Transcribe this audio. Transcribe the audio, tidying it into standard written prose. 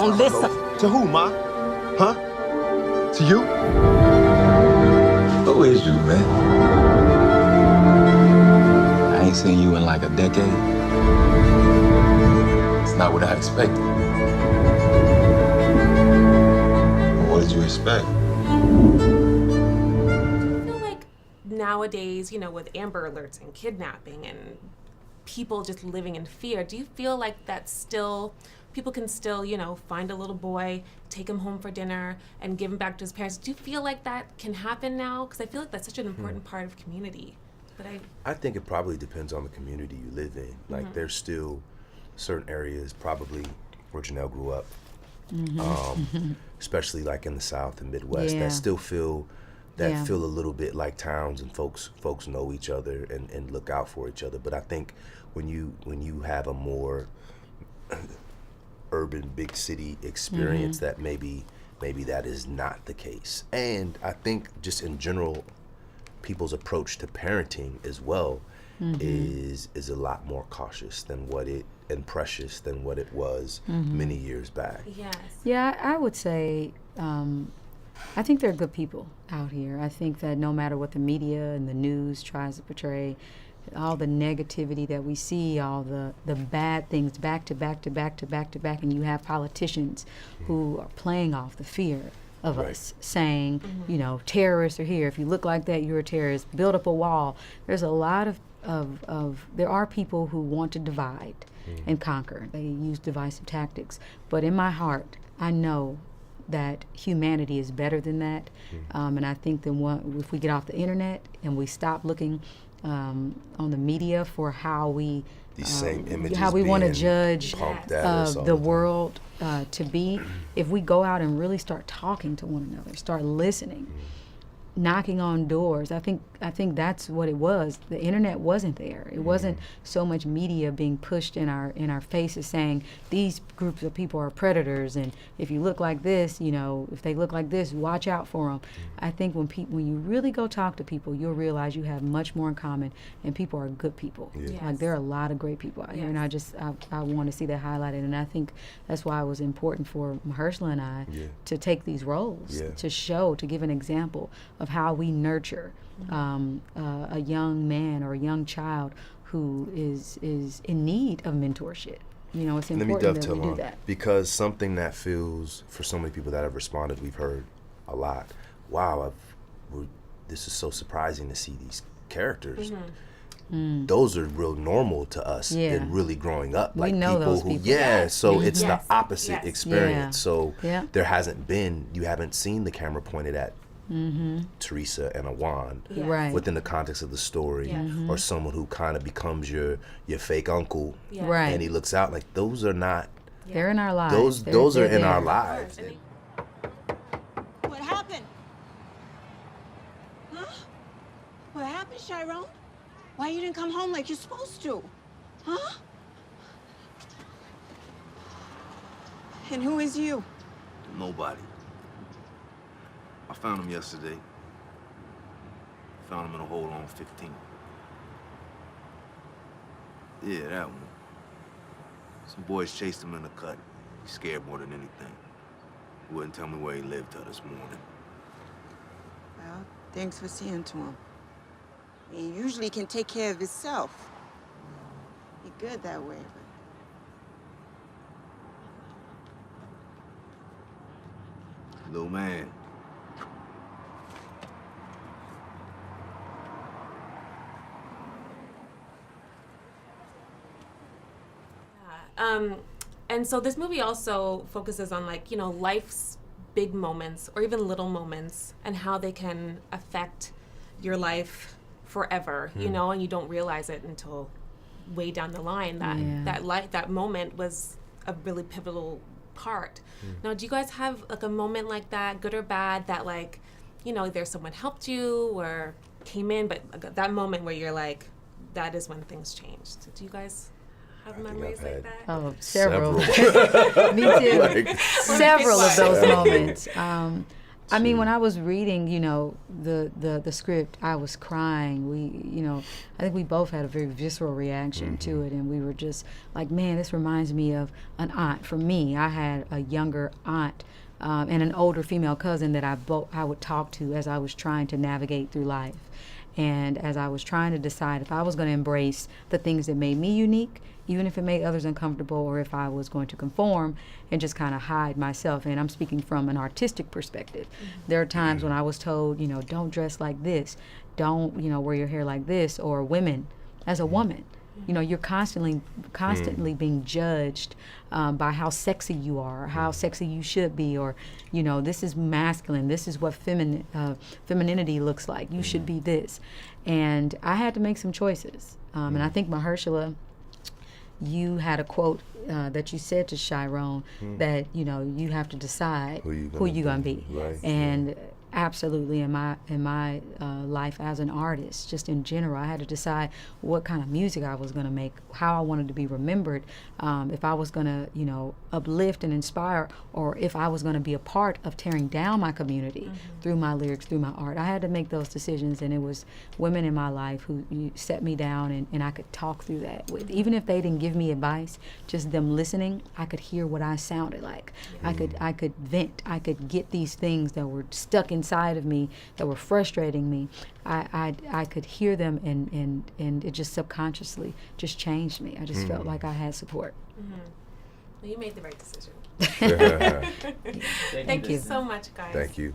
don't listen. To who, Ma? Huh? To you? Who is you, man? I ain't seen you in like a decade. It's not what I expected. What did you expect? I feel like nowadays, you know, with Amber Alerts and kidnapping and people just living in fear, do you feel like that's still, people can still, you know, find a little boy, take him home for dinner, and give him back to his parents? Do you feel like that can happen now? Because I feel like that's such an important part of community. But I think it probably depends on the community you live in. Like, there's still certain areas, probably where Janelle grew up, especially like in the South and Midwest, that still feel a little bit like towns, and folks know each other and look out for each other. But I think when you have a more urban big city experience, that maybe that is not the case. And I think just in general, people's approach to parenting as well is a lot more cautious than what it and precious than what it was many years back. yes. Yeah, I would say I think there are good people out here. I think that no matter what the media and the news tries to portray, all the negativity that we see, all the bad things back to back to back to back to back, and you have politicians who are playing off the fear of us, saying, you know, terrorists are here. If you look like that, you're a terrorist. Build up a wall. There's a lot of there are people who want to divide and conquer. They use divisive tactics. But in my heart, I know that humanity is better than that. And I think if we get off the internet and we stop looking on the media for how we These same images how we want to judge the world to be, if we go out and really start talking to one another, start listening, knocking on doors. I think that's what it was. The internet wasn't there. It wasn't so much media being pushed in our faces saying these groups of people are predators, and if you look like this, you know, if they look like this, watch out for them. I think when you really go talk to people, you'll realize you have much more in common, and people are good people. Like, there are a lot of great people out here, and I want to see that highlighted, and I think that's why it was important for Mahershala and I to take these roles, to show, to give an example of how we nurture a young man or a young child who is in need of mentorship. You know, it's important that we do that. Because something that feels, for so many people that have responded, we've heard a lot, wow, this is so surprising to see these characters. Those are real normal to us and really growing up. We like know people those who, people. so it's the opposite experience. So there hasn't been, you haven't seen the camera pointed at Teresa and Awan within the context of the story, or someone who kind of becomes your fake uncle, and he looks out like, those are not. They're in our lives. Those are in our lives. What happened? Huh? What happened, Chiron? Why you didn't come home like you're supposed to? Huh? And who is you? Nobody. I found him yesterday. Found him in a hole on 15. Yeah, that one. Some boys chased him in the cut. He's scared more than anything. He wouldn't tell me where he lived till this morning. Well, thanks for seeing to him. He usually can take care of himself. He good that way, but... Little man. And so this movie also focuses on, like, you know, life's big moments or even little moments and how they can affect your life forever, you know, and you don't realize it until way down the line that that moment was a really pivotal part. Now, do you guys have like a moment like that, good or bad, that, like, you know, either someone helped you or came in, but that moment where you're like, that is when things changed? Do you guys have memories like that? Oh, several. Me too. Several of those moments. I mean, when I was reading, the script, I was crying. I think we both had a very visceral reaction to it, and we were just like, man, this reminds me of an aunt. For me, I had a younger aunt and an older female cousin that I would talk to as I was trying to navigate through life. And as I was trying to decide if I was going to embrace the things that made me unique, even if it made others uncomfortable, or if I was going to conform and just kind of hide myself. And I'm speaking from an artistic perspective. There are times when I was told, don't dress like this, don't, wear your hair like this, or women, as a woman, you're constantly being judged by how sexy you are, or how sexy you should be, or, this is masculine, this is what femininity looks like, you should be this. And I had to make some choices. And I think, Mahershala, you had a quote that you said to Chiron that, you have to decide who you're going to be. Right. And absolutely, in my life as an artist, just in general, I had to decide what kind of music I was going to make, how I wanted to be remembered, if I was going to, uplift and inspire, or if I was going to be a part of tearing down my community through my lyrics, through my art. I had to make those decisions, and it was women in my life who set me down, and I could talk through that with. Even if they didn't give me advice, just them listening, I could hear what I sounded like. I could vent. I could get these things that were stuck inside of me, that were frustrating me. I could hear them, and it just subconsciously just changed me. I just felt like I had support. Well, you made the right decision. Thank you so much, guys. Thank you.